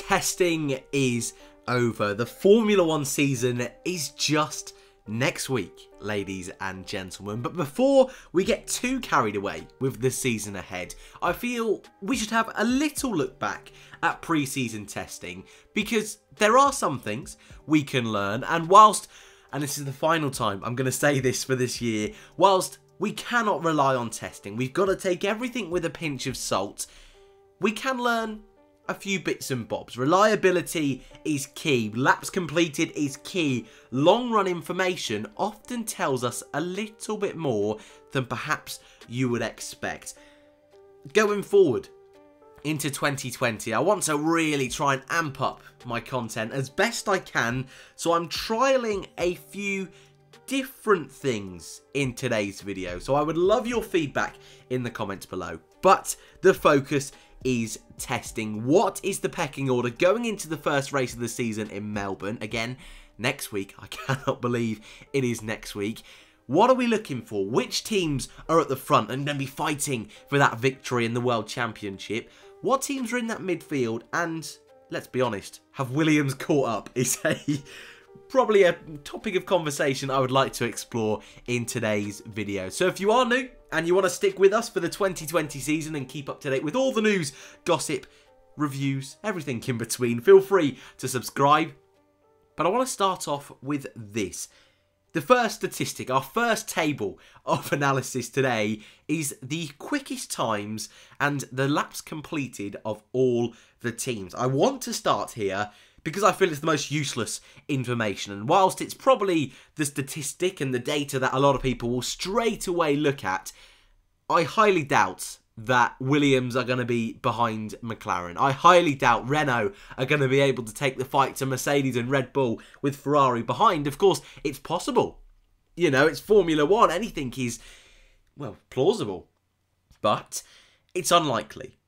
testing is over. The Formula 1 season is just next week, ladies and gentlemen. But before we get too carried away with the season ahead, I feel we should have a little look back at pre-season testing, because there are some things we can learn, and whilst, and this is the final time I'm going to say this for this year, whilst we cannot rely on testing, we've got to take everything with a pinch of salt, we can learn a few bits and bobs. Reliability is key. Laps completed is key. Long run information often tells us a little bit more than perhaps you would expect. Going forward into 2020, I want to really try and amp up my content as best I can, so I'm trialing a few different things in today's video. So I would love your feedback in the comments below. But the focus is testing. What is the pecking order going into the first race of the season in Melbourne? Again, next week. I cannot believe it is next week. What are we looking for? Which teams are at the front and going to be fighting for that victory in the World Championship? What teams are in that midfield? And let's be honest, have Williams caught up? Is probably a topic of conversation I would like to explore in today's video. So if you are new and you want to stick with us for the 2020 season and keep up to date with all the news, gossip, reviews, everything in between, feel free to subscribe. But I want to start off with this. The first statistic, our first table of analysis today, is the quickest times and the laps completed of all the teams. I want to start here because I feel it's the most useless information, and whilst it's probably the statistic and the data that a lot of people will straight away look at, I highly doubt that Williams are going to be behind McLaren. I highly doubt Renault are going to be able to take the fight to Mercedes and Red Bull with Ferrari behind. Of course, it's possible. You know, it's Formula 1. Anything is, well, plausible. But it's unlikely.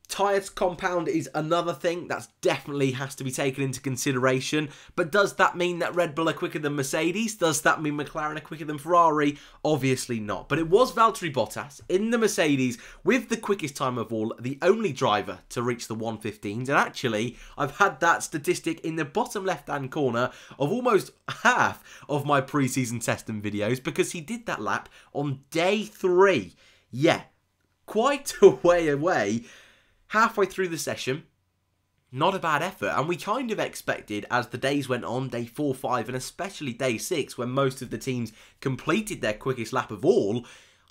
Tyres compound is another thing that definitely has to be taken into consideration. But does that mean that Red Bull are quicker than Mercedes? Does that mean McLaren are quicker than Ferrari? Obviously not. But it was Valtteri Bottas in the Mercedes with the quickest time of all, the only driver to reach the 1:15s. And actually, I've had that statistic in the bottom left-hand corner of almost half of my pre-season testing videos, because he did that lap on day 3. Yeah, quite a way away. Halfway through the session, not a bad effort, and we kind of expected as the days went on, day 4, 5, and especially day 6, when most of the teams completed their quickest lap of all,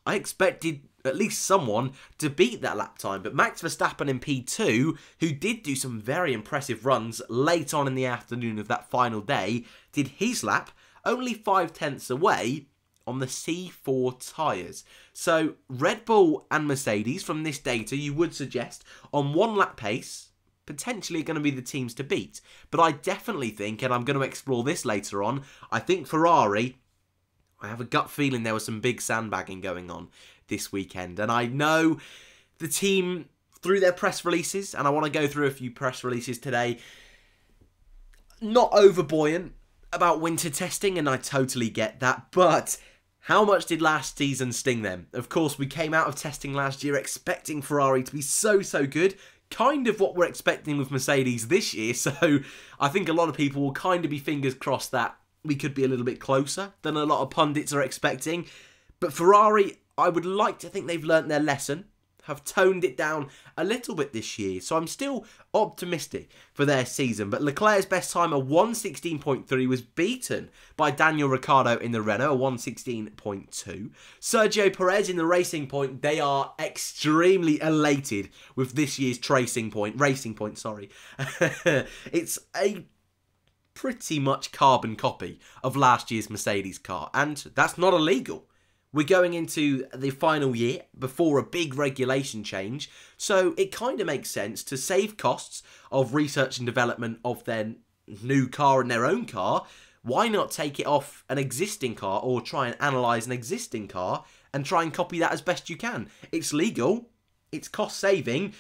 I expected at least someone to beat that lap time. But Max Verstappen in P2, who did do some very impressive runs late on in the afternoon of that final day, did his lap only 5/10 away on the C4 tyres. So Red Bull and Mercedes, from this data, you would suggest on one lap pace, potentially going to be the teams to beat. But I definitely think, and I'm going to explore this later on, I think Ferrari, I have a gut feeling there was some big sandbagging going on this weekend. And I know the team, through their press releases, and I want to go through a few press releases today, not over buoyant about winter testing, and I totally get that, but how much did last season sting them? Of course, we came out of testing last year expecting Ferrari to be so good. Kind of what we're expecting with Mercedes this year. So I think a lot of people will kind of be fingers crossed that we could be a little bit closer than a lot of pundits are expecting. But Ferrari, I would like to think they've learnt their lesson, have toned it down a little bit this year. So I'm still optimistic for their season. But Leclerc's best time, a 1:16.3, was beaten by Daniel Ricciardo in the Renault, a 1:16.2. Sergio Perez in the Racing Point, they are extremely elated with this year's Racing Point. It's a pretty much carbon copy of last year's Mercedes car, and that's not illegal. We're going into the final year before a big regulation change, so it kind of makes sense to save costs of research and development of their new car and their own car. Why not take it off an existing car, or try and analyse an existing car and try and copy that as best you can? It's legal, it's cost saving.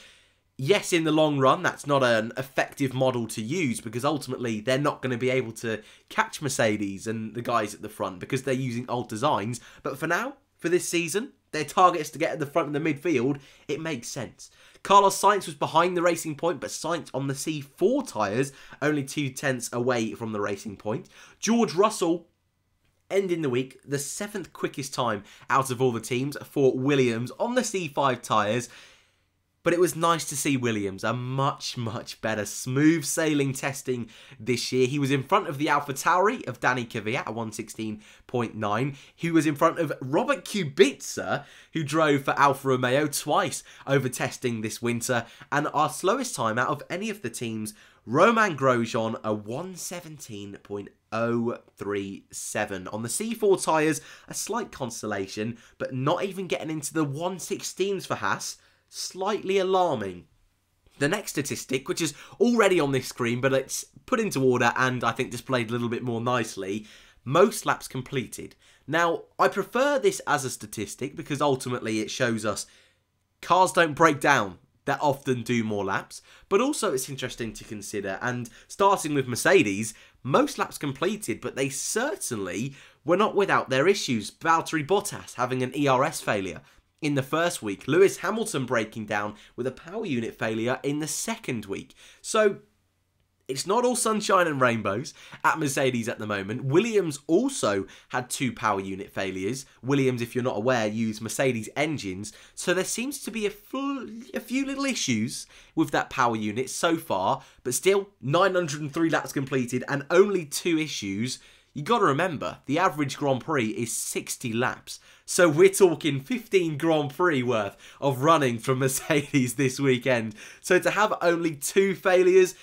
Yes, in the long run, that's not an effective model to use, because ultimately they're not going to be able to catch Mercedes and the guys at the front because they're using old designs. But for now, for this season, their target is to get at the front of the midfield. It makes sense. Carlos Sainz was behind the racing point, but Sainz on the C4 tyres, only 2/10 away from the racing point. George Russell ending the week, the 7th quickest time out of all the teams for Williams on the C5 tyres. But it was nice to see Williams, a much better smooth sailing testing this year. He was in front of the AlphaTauri of Danny Kvyat at 1:16.9. He was in front of Robert Kubica, who drove for Alfa Romeo twice over testing this winter. And our slowest time out of any of the teams, Romain Grosjean, a 1:17.037. On the C4 tyres, a slight consolation, but not even getting into the 1:16s for Haas. Slightly alarming. The next statistic, which is already on this screen, but it's put into order and I think displayed a little bit more nicely, most laps completed. Now, I prefer this as a statistic because ultimately it shows us cars don't break down that often do more laps, but also it's interesting to consider, and starting with Mercedes, most laps completed, but they certainly were not without their issues. Valtteri Bottas having an ERS failure in the first week, Lewis Hamilton breaking down with a power unit failure in the second week. So it's not all sunshine and rainbows at Mercedes at the moment. Williams also had 2 power unit failures. Williams, if you're not aware, use Mercedes engines. So there seems to be a few little issues with that power unit so far. But still, 903 laps completed and only 2 issues. You got to remember, the average Grand Prix is 60 laps. So we're talking 15 Grand Prix worth of running from Mercedes this weekend. So to have only 2 failures,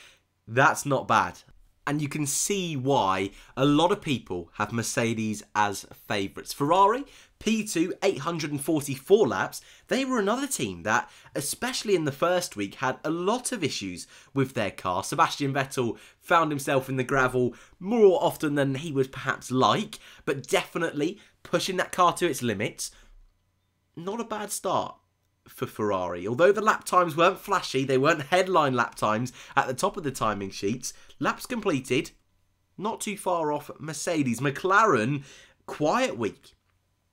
that's not bad. And you can see why a lot of people have Mercedes as favourites. Ferrari, P2, 844 laps. They were another team that, especially in the first week, had a lot of issues with their car. Sebastian Vettel found himself in the gravel more often than he would perhaps like, but definitely pushing that car to its limits. Not a bad start for Ferrari. Although the lap times weren't flashy, they weren't headline lap times at the top of the timing sheets, laps completed, not too far off Mercedes. McLaren, quiet week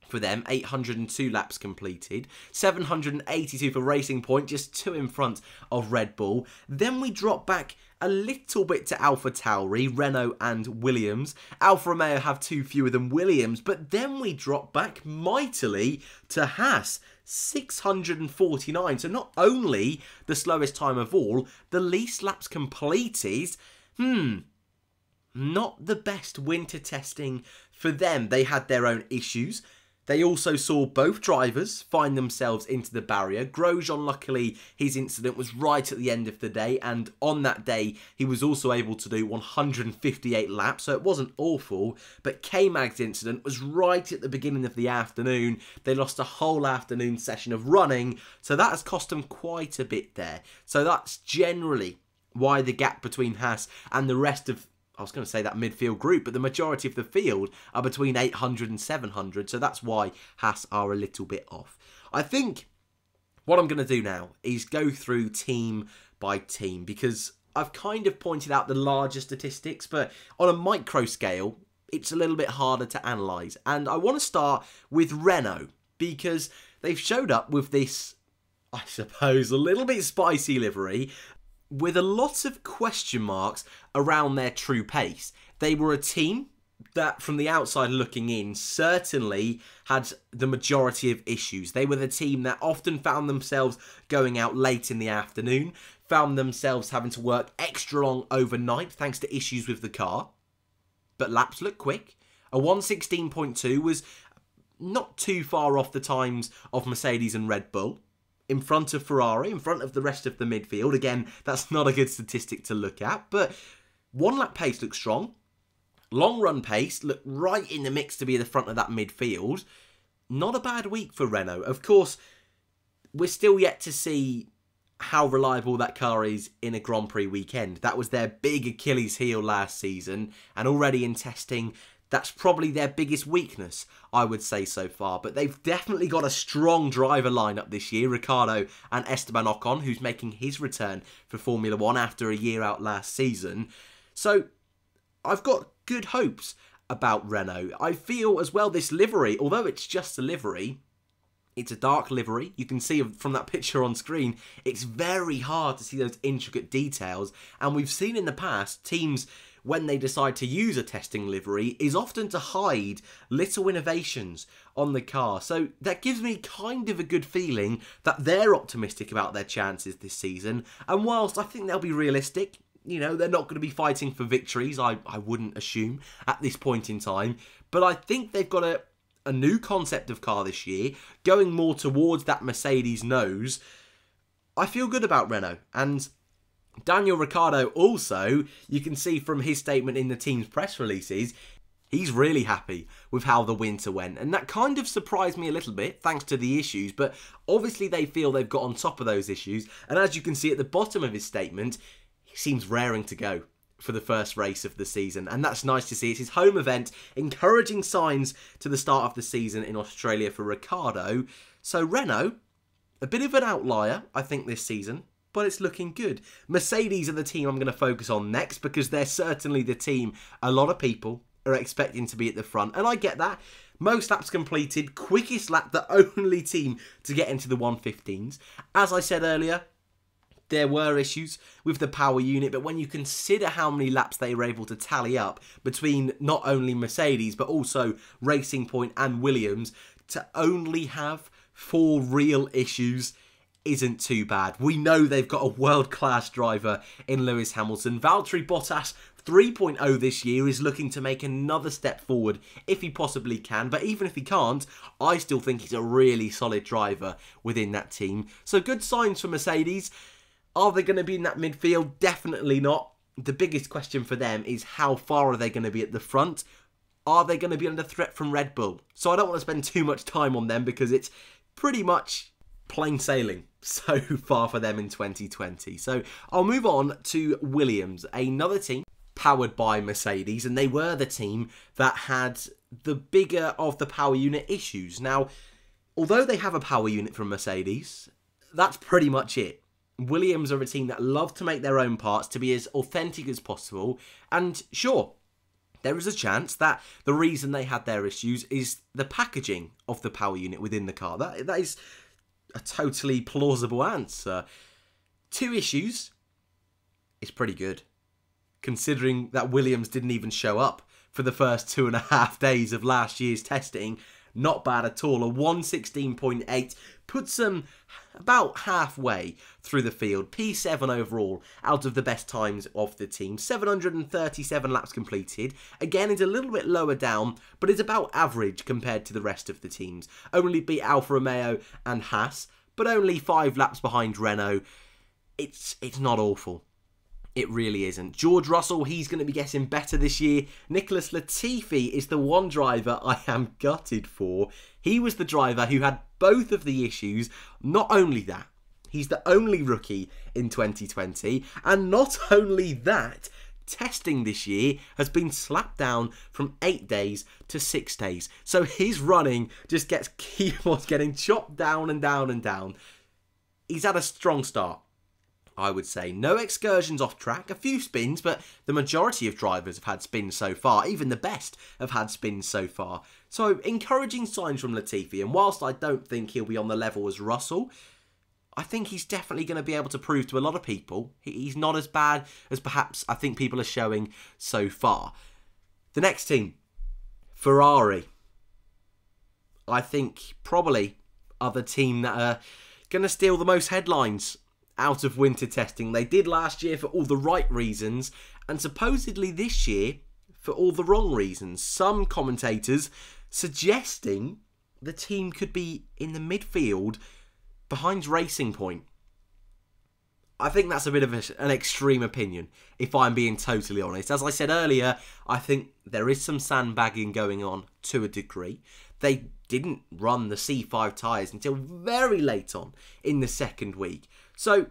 for them, 802 laps completed, 782 for Racing Point, just 2 in front of Red Bull. Then we drop back a little bit to AlphaTauri, Renault and Williams. Alfa Romeo have 2 fewer than Williams, but then we drop back mightily to Haas, 649. So not only the slowest time of all, the least laps completed. Not the best winter testing for them. They had their own issues. They also saw both drivers find themselves into the barrier. Grosjean, luckily, his incident was right at the end of the day, and on that day, he was also able to do 158 laps, so it wasn't awful, but K-Mag's incident was right at the beginning of the afternoon. They lost a whole afternoon session of running, so that has cost them quite a bit there. So that's generally why the gap between Haas and the rest of, I was going to say that midfield group, but the majority of the field are between 800 and 700, so that's why Haas are a little bit off. I think what I'm going to do now is go through team by team, because I've kind of pointed out the larger statistics, but on a micro scale, it's a little bit harder to analyse. And I want to start with Renault, because they've showed up with this, I suppose, a little bit spicy livery, with a lot of question marks around their true pace. They were a team that, from the outside looking in, certainly had the majority of issues. They were the team that often found themselves going out late in the afternoon, found themselves having to work extra long overnight thanks to issues with the car. But laps looked quick. A 1:16.2 was not too far off the times of Mercedes and Red Bull. In front of Ferrari, in front of the rest of the midfield. Again, that's not a good statistic to look at, but 1 lap pace looked strong. Long run pace looked right in the mix to be the front of that midfield. Not a bad week for Renault. Of course, we're still yet to see how reliable that car is in a Grand Prix weekend. That was their big Achilles heel last season, and already in testing, that's probably their biggest weakness, I would say so far. But they've definitely got a strong driver lineup this year. Ricciardo and Esteban Ocon, who's making his return for Formula 1 after a year out last season. So I've got good hopes about Renault. I feel as well this livery, although it's just a livery, It's a dark livery. You can see from that picture on screen, it's very hard to see those intricate details. And we've seen in the past, teams, when they decide to use a testing livery, is often to hide little innovations on the car. So that gives me kind of a good feeling that they're optimistic about their chances this season. And whilst I think they'll be realistic, you know, they're not going to be fighting for victories, I wouldn't assume, at this point in time. But I think they've got a new concept of car this year, going more towards that Mercedes nose. I feel good about Renault. And Daniel Ricciardo also, you can see from his statement in the team's press releases, he's really happy with how the winter went. And that kind of surprised me a little bit, thanks to the issues. But obviously they feel they've got on top of those issues. And as you can see at the bottom of his statement, he seems raring to go for the first race of the season, and that's nice to see. It's his home event, encouraging signs to the start of the season in Australia for Ricciardo. So Renault, a bit of an outlier, I think, this season, but it's looking good. Mercedes are the team I'm going to focus on next, because they're certainly the team a lot of people are expecting to be at the front, and I get that. Most laps completed, quickest lap, the only team to get into the 115s. As I said earlier, there were issues with the power unit, but when you consider how many laps they were able to tally up between not only Mercedes, but also Racing Point and Williams, to only have 4 real issues isn't too bad. We know they've got a world-class driver in Lewis Hamilton. Valtteri Bottas 3.0 this year is looking to make another step forward if he possibly can, but even if he can't, I still think he's a really solid driver within that team. So good signs for Mercedes. Are they going to be in that midfield? Definitely not. The biggest question for them is how far are they going to be at the front? Are they going to be under threat from Red Bull? So I don't want to spend too much time on them, because it's pretty much plain sailing so far for them in 2020. So I'll move on to Williams, another team powered by Mercedes, and they were the team that had the bigger of the power unit issues. Now, although they have a power unit from Mercedes, that's pretty much it. Williams are a team that love to make their own parts to be as authentic as possible, and sure, there is a chance that the reason they had their issues is the packaging of the power unit within the car. That is a totally plausible answer. 2 issues is pretty good, considering that Williams didn't even show up for the first 2.5 days of last year's testing. Not bad at all. A 116.8 puts them about halfway through the field. P7 overall out of the best times of the team. 737 laps completed. Again, it's a little bit lower down, but it's about average compared to the rest of the teams. Only beat Alfa Romeo and HAAS, but only 5 laps behind Renault. It's not awful. It really isn't. George Russell, he's going to be getting better this year. Nicholas Latifi is the one driver I am gutted for. He was the driver who had both of the issues. Not only that, he's the only rookie in 2020. And not only that, testing this year has been slapped down from 8 days to 6 days. So his running just keeps on getting chopped down and down and down. He's had a strong start, I would say. No excursions off track, a few spins, but the majority of drivers have had spins so far. Even the best have had spins so far. So encouraging signs from Latifi, and whilst I don't think he'll be on the level as Russell, I think he's definitely going to be able to prove to a lot of people he's not as bad as perhaps I think people are showing so far. The next team, Ferrari. I think probably are the team that are going to steal the most headlines out of winter testing. They did last year for all the right reasons, and supposedly this year for all the wrong reasons. Some commentators suggesting the team could be in the midfield behind Racing Point. I think that's a bit of an extreme opinion, if I'm being totally honest. As I said earlier, I think there is some sandbagging going on to a degree. They didn't run the C5 tyres until very late on in the second week. So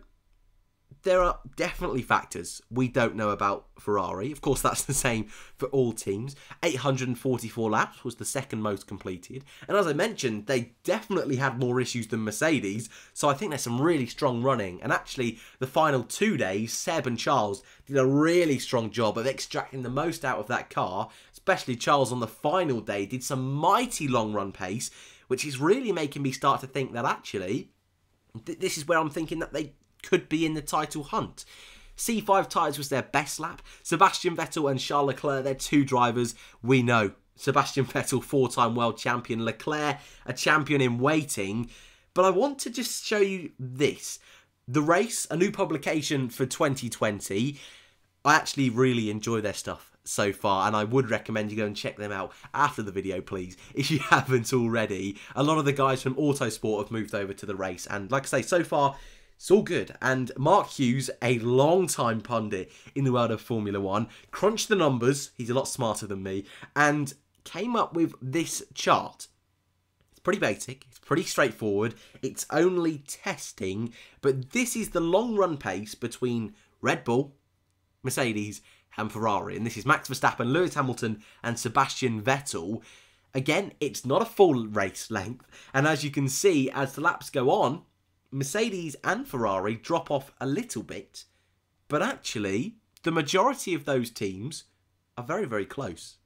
there are definitely factors we don't know about Ferrari. Of course, that's the same for all teams. 844 laps was the second most completed. And as I mentioned, they definitely had more issues than Mercedes. So I think there's some really strong running. And actually, the final 2 days, Seb and Charles did a really strong job of extracting the most out of that car. Especially Charles on the final day did some mighty long run pace, which is really making me start to think that actually, this is where I'm thinking that they could be in the title hunt. C5 tyres was their best lap. Sebastian Vettel and Charles Leclerc, they're two drivers we know. Sebastian Vettel, 4-time world champion. Leclerc, a champion in waiting. But I want to just show you this. The Race, a new publication for 2020. I actually really enjoy their stuff so far, and I would recommend you go and check them out after the video, please, if you haven't already. A lot of the guys from Autosport have moved over to The Race, and like I say, so far, it's all good. And Mark Hughes, a long-time pundit in the world of Formula 1, crunched the numbers, he's a lot smarter than me, and came up with this chart. It's pretty basic, it's pretty straightforward, it's only testing, but this is the long-run pace between Red Bull, Mercedes and Ferrari. And this is Max Verstappen, Lewis Hamilton and Sebastian Vettel. Again, it's not a full race length. And as you can see, as the laps go on, Mercedes and Ferrari drop off a little bit, but actually the majority of those teams are very, very close.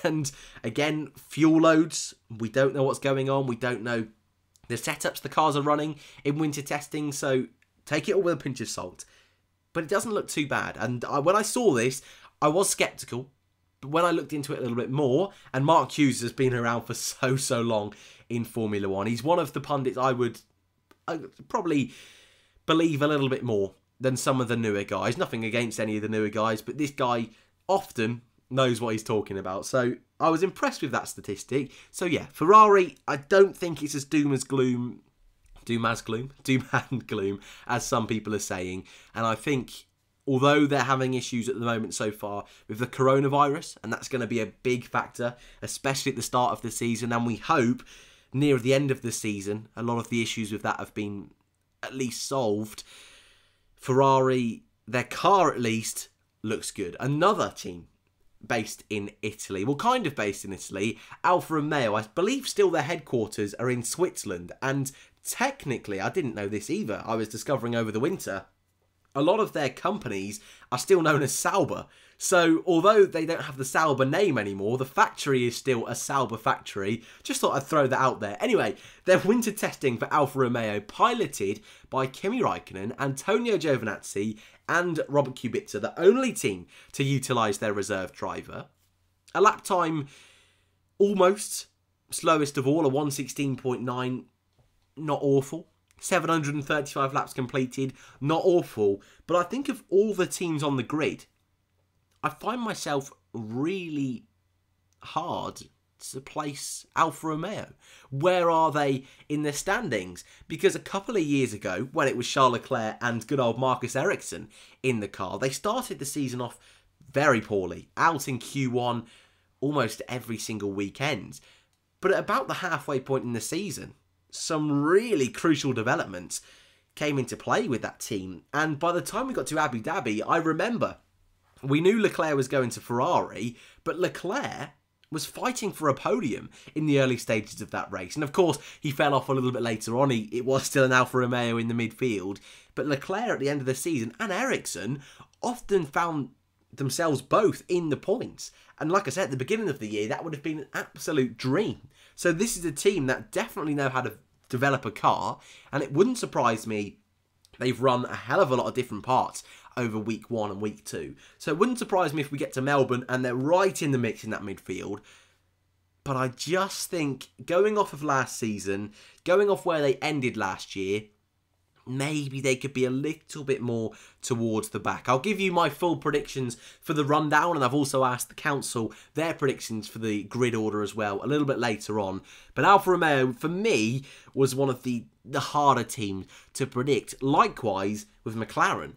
And again, fuel loads, we don't know what's going on. We don't know the setups the cars are running in winter testing, so take it all with a pinch of salt. But it doesn't look too bad. And when I saw this, I was sceptical. But when I looked into it a little bit more, and Mark Hughes has been around for so long in Formula 1. He's one of the pundits I would probably believe a little bit more than some of the newer guys. Nothing against any of the newer guys, but this guy often knows what he's talking about. So I was impressed with that statistic. So yeah, Ferrari, I don't think it's as doom and gloom as some people are saying. And I think although they're having issues at the moment so far with the coronavirus, and that's going to be a big factor, especially at the start of the season, and we hope near the end of the season, a lot of the issues with that have been at least solved. Ferrari, their car at least, looks good. Another team based in Italy, well, kind of based in Italy, Alfa Romeo, I believe still their headquarters are in Switzerland. And technically, I didn't know this either, I was discovering over the winter, a lot of their companies are still known as Sauber. So, although they don't have the Sauber name anymore, the factory is still a Sauber factory. Just thought I'd throw that out there. Anyway, their winter testing for Alfa Romeo, piloted by Kimi Räikkönen, Antonio Giovinazzi and Robert Kubica, the only team to utilise their reserve driver. A lap time almost slowest of all, a 1:16.9, not awful. 735 laps completed, not awful. But I think of all the teams on the grid, I find myself really hard to place Alfa Romeo. Where are they in the standings? Because a couple of years ago, when it was Charles Leclerc and good old Marcus Ericsson in the car, they started the season off very poorly, out in Q1 almost every single weekend. But at about the halfway point in the season, some really crucial developments came into play with that team. And by the time we got to Abu Dhabi, I remember we knew Leclerc was going to Ferrari, but Leclerc was fighting for a podium in the early stages of that race. And of course, he fell off a little bit later on. It was still an Alfa Romeo in the midfield. But Leclerc at the end of the season and Ericsson often found themselves both in the points. And like I said, at the beginning of the year, that would have been an absolute dream. So this is a team that definitely know how to develop a car. And it wouldn't surprise me, they've run a hell of a lot of different parts over week 1 and week 2. So it wouldn't surprise me if we get to Melbourne and they're right in the mix in that midfield. But I just think, going off of last season, going off where they ended last year, maybe they could be a little bit more towards the back. I'll give you my full predictions for the rundown, and I've also asked the council their predictions for the grid order as well a little bit later on. But Alfa Romeo, for me, was one of the harder teams to predict. Likewise with McLaren.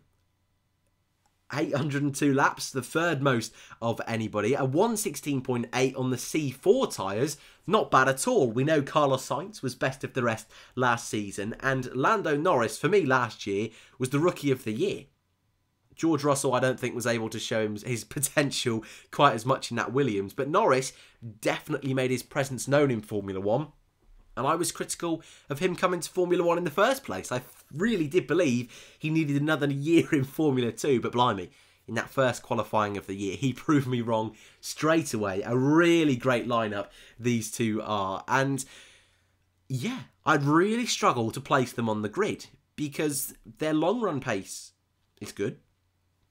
802 laps, the third most of anybody. A 1:16.8 on the C4 tyres. Not bad at all. We know Carlos Sainz was best of the rest last season. And Lando Norris, for me last year, was the Rookie of the Year. George Russell, I don't think, was able to show him his potential quite as much in that Williams. But Norris definitely made his presence known in Formula 1. And I was critical of him coming to Formula 1 in the first place. I really did believe he needed another year in Formula 2. But blimey, in that first qualifying of the year, he proved me wrong straight away. A really great lineup these two are. And Yeah, I'd really struggle to place them on the grid because their long run pace is good.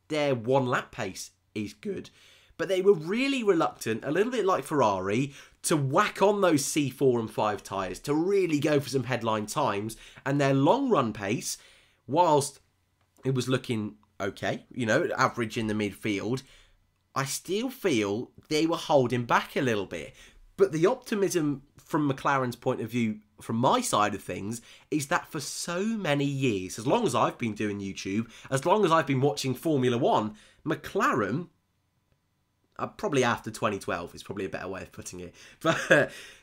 Their one lap pace is good. But they were really reluctant, a little bit like Ferrari, to whack on those C4 and 5 tyres, to really go for some headline times. And their long run pace, whilst it was looking okay, you know, average in the midfield, I still feel they were holding back a little bit. But the optimism from McLaren's point of view, from my side of things, is that for so many years, as long as I've been doing YouTube, as long as I've been watching Formula 1, McLaren, probably after 2012 is probably a better way of putting it, but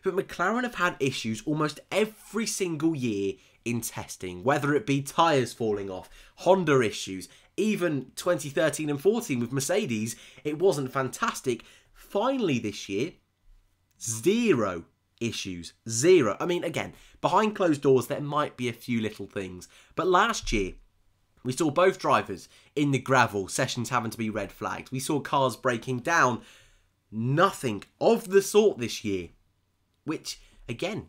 McLaren have had issues almost every single year in testing, whether it be tyres falling off, Honda issues, even 2013 and 14 with Mercedes, it wasn't fantastic. Finally this year, zero issues. Zero. I mean, again, behind closed doors, there might be a few little things. But last year, we saw both drivers in the gravel, sessions having to be red flagged. We saw cars breaking down. Nothing of the sort this year. Which, again,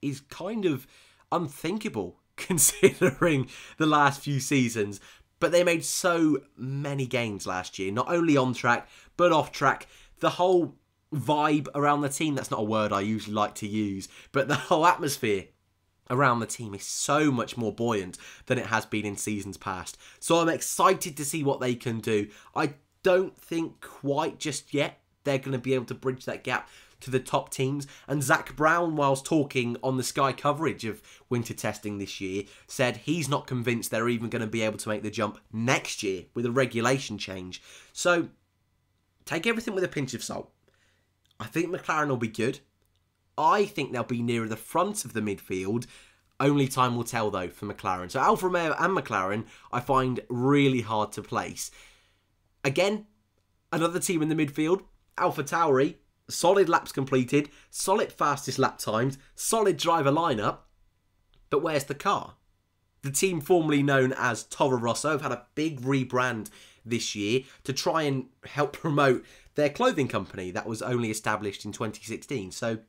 is kind of unthinkable considering the last few seasons. But they made so many gains last year. Not only on track, but off track. The whole vibe around the team, that's not a word I usually like to use, but the whole atmosphere around the team is so much more buoyant than it has been in seasons past. So I'm excited to see what they can do. I don't think quite just yet they're going to be able to bridge that gap to the top teams. And Zach Brown, whilst talking on the Sky coverage of winter testing this year, said he's not convinced they're even going to be able to make the jump next year with a regulation change. So take everything with a pinch of salt. I think McLaren will be good. I think they'll be nearer the front of the midfield. Only time will tell, though, for McLaren. So Alfa Romeo and McLaren, I find really hard to place. Again, another team in the midfield, AlphaTauri, solid laps completed, solid fastest lap times, solid driver lineup. But where's the car? The team formerly known as Toro Rosso have had a big rebrand this year to try and help promote their clothing company that was only established in 2016. So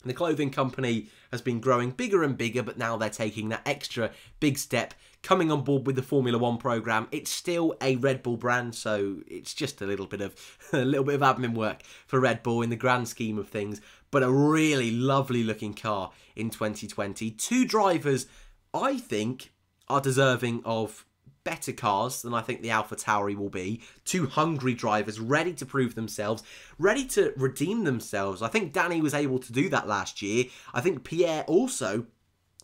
the clothing company has been growing bigger and bigger, but now they're taking that extra big step, coming on board with the Formula 1 program. It's still a Red Bull brand, so it's just a little bit of admin work for Red Bull in the grand scheme of things, but a really lovely looking car in 2020. Two drivers, I think, are deserving of better cars than I think the AlphaTauri will be. Two hungry drivers, ready to prove themselves, ready to redeem themselves. I think Danny was able to do that last year. I think Pierre also,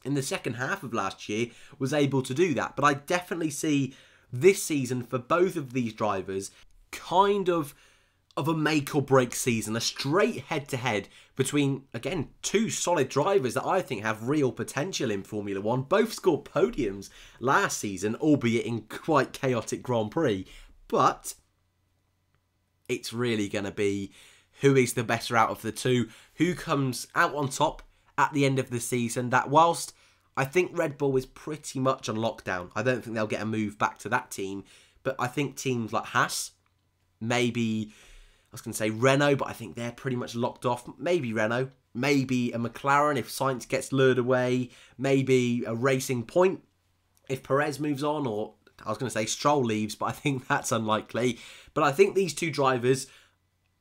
in the second half of last year, was able to do that. But I definitely see this season for both of these drivers kind of a make or break season, a straight head-to-head between, again, two solid drivers that I think have real potential in Formula 1. Both scored podiums last season, albeit in quite chaotic Grand Prix. But it's really going to be who is the better out of the two, who comes out on top at the end of the season. That whilst I think Red Bull is pretty much on lockdown, I don't think they'll get a move back to that team. But I think teams like HAAS, maybe, I was going to say Renault, but I think they're pretty much locked off. Maybe Renault, maybe a McLaren if Sainz gets lured away, maybe a Racing Point if Perez moves on, or I was going to say Stroll leaves, but I think that's unlikely. But I think these two drivers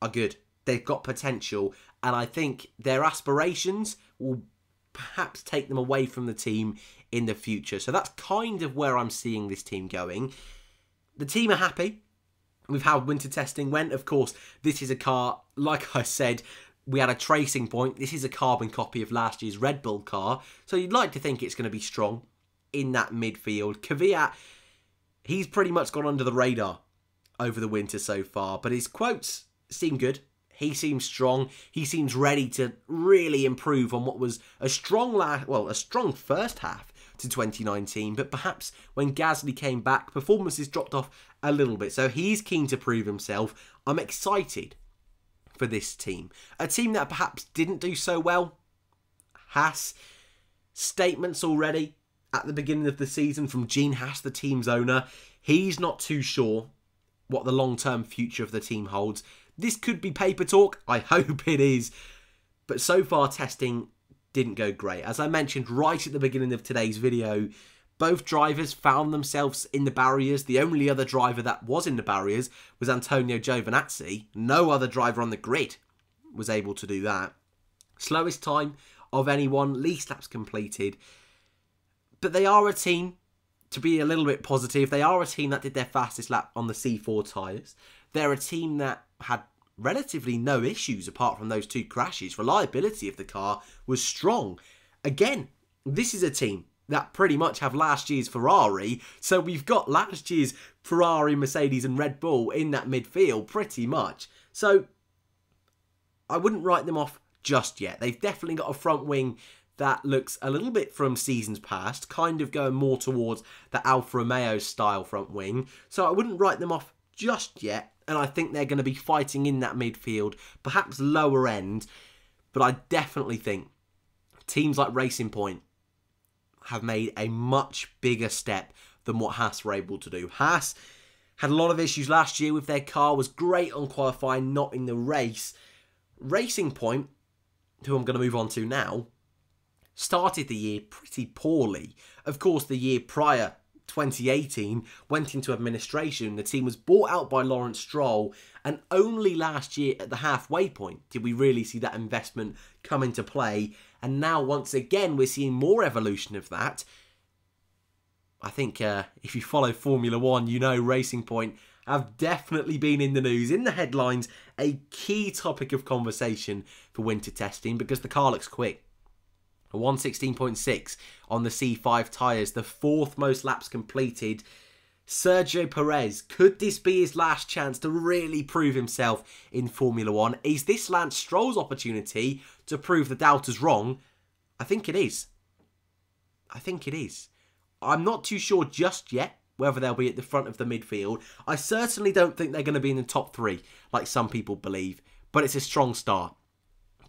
are good. They've got potential, and I think their aspirations will perhaps take them away from the team in the future. So that's kind of where I'm seeing this team going. The team are happy with how winter testing went. Of course, this is a car, like I said, we had a tracing point. This is a carbon copy of last year's Red Bull car. So you'd like to think it's going to be strong in that midfield. Kvyat, he's pretty much gone under the radar over the winter so far, but his quotes seem good. He seems strong. He seems ready to really improve on what was a strong first half to 2019, but perhaps when Gasly came back, performances dropped off a little bit. So he's keen to prove himself. I'm excited for this team. A team that perhaps didn't do so well. HAAS, statements already at the beginning of the season from Gene Haas, the team's owner. He's not too sure what the long-term future of the team holds. This could be paper talk. I hope it is. But so far, testing didn't go great. As I mentioned right at the beginning of today's video, both drivers found themselves in the barriers. The only other driver that was in the barriers was Antonio Giovinazzi. No other driver on the grid was able to do that. Slowest time of anyone, least laps completed. But they are a team, to be a little bit positive, they are a team that did their fastest lap on the C4 tyres. They're a team that had relatively no issues apart from those 2 crashes. Reliability of the car was strong. Again, this is a team that pretty much have last year's Ferrari. So we've got last year's Ferrari, Mercedes and Red Bull in that midfield pretty much. So I wouldn't write them off just yet. They've definitely got a front wing that looks a little bit from seasons past, kind of going more towards the Alfa Romeo style front wing. So I wouldn't write them off just yet. And I think they're going to be fighting in that midfield, perhaps lower end. But I definitely think teams like Racing Point have made a much bigger step than what HAAS were able to do. HAAS had a lot of issues last year with their car, was great on qualifying, not in the race. Racing Point, who I'm going to move on to now, started the year pretty poorly. Of course, the year prior, 2018, went into administration. The team was bought out by Lawrence Stroll, and only last year at the halfway point did we really see that investment come into play. And now, once again, we're seeing more evolution of that. I think if you follow Formula 1, you know Racing Point have definitely been in the news, in the headlines, a key topic of conversation for winter testing because the car looks quick. A 116.6 on the C5 tyres, the 4th most laps completed. Sergio Perez, could this be his last chance to really prove himself in Formula 1? Is this Lance Stroll's opportunity to prove the doubters wrong? I think it is. I think it is. I'm not too sure just yet whether they'll be at the front of the midfield. I certainly don't think they're going to be in the top 3 like some people believe, but it's a strong start.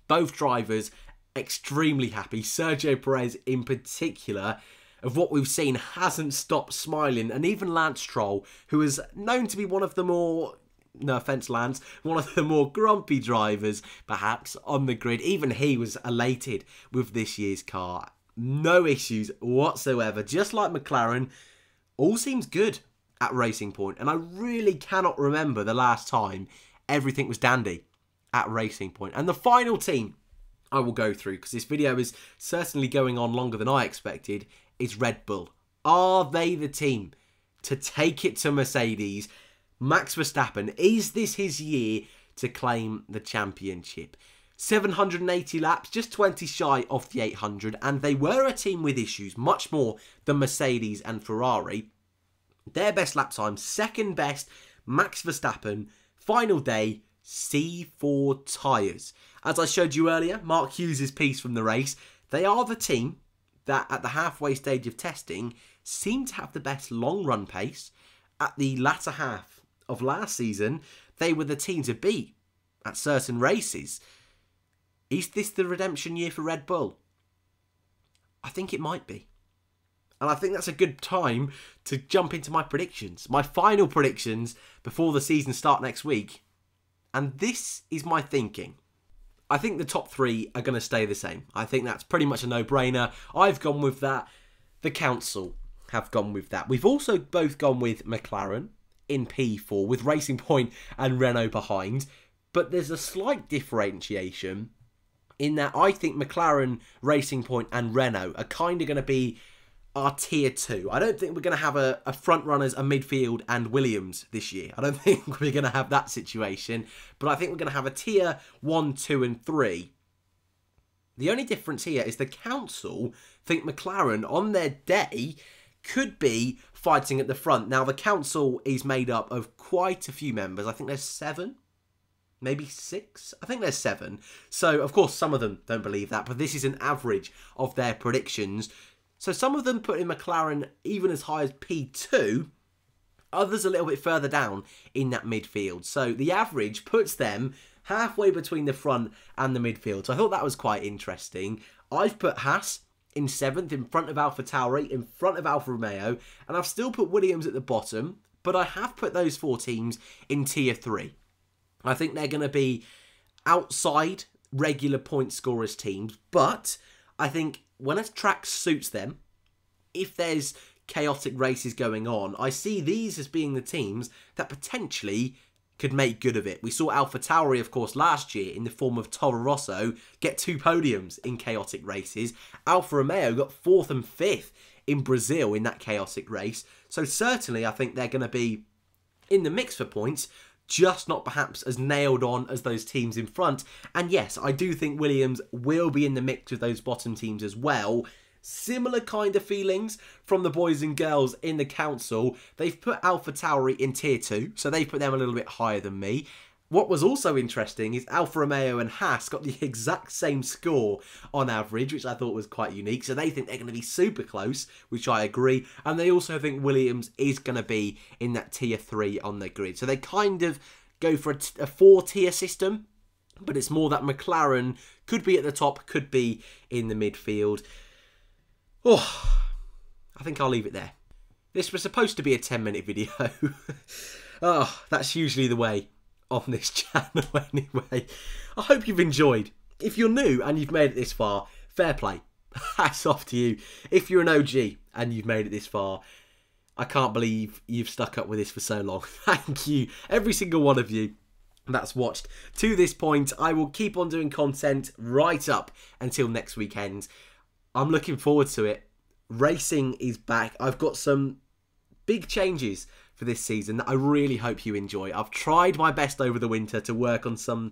Both drivers extremely happy. Sergio Perez in particular, of what we've seen, hasn't stopped smiling. And even Lance Stroll, who is known to be one of the more, no offence Lance, one of the more grumpy drivers perhaps on the grid, even he was elated with this year's car. No issues whatsoever. Just like McLaren, all seems good at Racing Point. And I really cannot remember the last time everything was dandy at Racing Point. And the final team I will go through, because this video is certainly going on longer than I expected, is Red Bull. Are they the team to take it to Mercedes? Max Verstappen, is this his year to claim the championship? 780 laps, just 20 shy of the 800, and they were a team with issues, much more than Mercedes and Ferrari. Their best lap time, second best, Max Verstappen, final day, C4 tyres. As I showed you earlier, Mark Hughes' piece from the race, they are the team that at the halfway stage of testing seem to have the best long run pace. At the latter half of last season, they were the team to beat at certain races. Is this the redemption year for Red Bull? I think it might be. And I think that's a good time to jump into my predictions. My final predictions before the season start next week. And this is my thinking. I think the top 3 are going to stay the same. I think that's pretty much a no-brainer. I've gone with that. The council have gone with that. We've also both gone with McLaren in P4 with Racing Point and Renault behind. But there's a slight differentiation in that I think McLaren, Racing Point and Renault are kind of going to be our tier 2. I don't think we're going to have a front runners, a midfield and Williams this year. I don't think we're going to have that situation. But I think we're going to have a tier 1, 2 and 3. The only difference here is the council think McLaren on their day could be fighting at the front. Now the council is made up of quite a few members. I think there's 7. Maybe 6? I think there's 7. So, of course, some of them don't believe that. But this is an average of their predictions. So some of them put in McLaren even as high as P2. Others a little bit further down in that midfield. So the average puts them halfway between the front and the midfield. So I thought that was quite interesting. I've put HAAS in 7th in front of AlphaTauri, in front of Alfa Romeo. And I've still put Williams at the bottom. But I have put those 4 teams in tier 3. I think they're going to be outside regular point scorers teams, but I think when a track suits them, if there's chaotic races going on, I see these as being the teams that potentially could make good of it. We saw AlphaTauri, of course, last year in the form of Toro Rosso get 2 podiums in chaotic races. Alfa Romeo got 4th and 5th in Brazil in that chaotic race. So certainly I think they're going to be in the mix for points, just not perhaps as nailed on as those teams in front. And yes, I do think Williams will be in the mix with those bottom teams as well. Similar kind of feelings from the boys and girls in the council. They've put AlphaTauri in tier 2, so they put them a little bit higher than me. What was also interesting is Alfa Romeo and HAAS got the exact same score on average, which I thought was quite unique. So they think they're going to be super close, which I agree. And they also think Williams is going to be in that tier 3 on the grid. So they kind of go for a 4-tier system, but it's more that McLaren could be at the top, could be in the midfield. Oh, I think I'll leave it there. This was supposed to be a 10-minute video. Oh, that's usually the way on this channel anyway. I hope you've enjoyed. If you're new and you've made it this far, fair play. Hats off to you. If you're an OG and you've made it this far, I can't believe you've stuck up with this for so long. Thank you, every single one of you that's watched to this point. I will keep on doing content right up until next weekend. I'm looking forward to it. Racing is back. I've got some big changes for this season that I really hope you enjoy. I've tried my best over the winter to work on some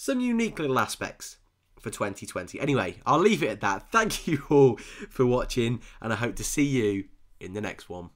unique little aspects for 2020. Anyway, I'll leave it at that. Thank you all for watching, and I hope to see you in the next one.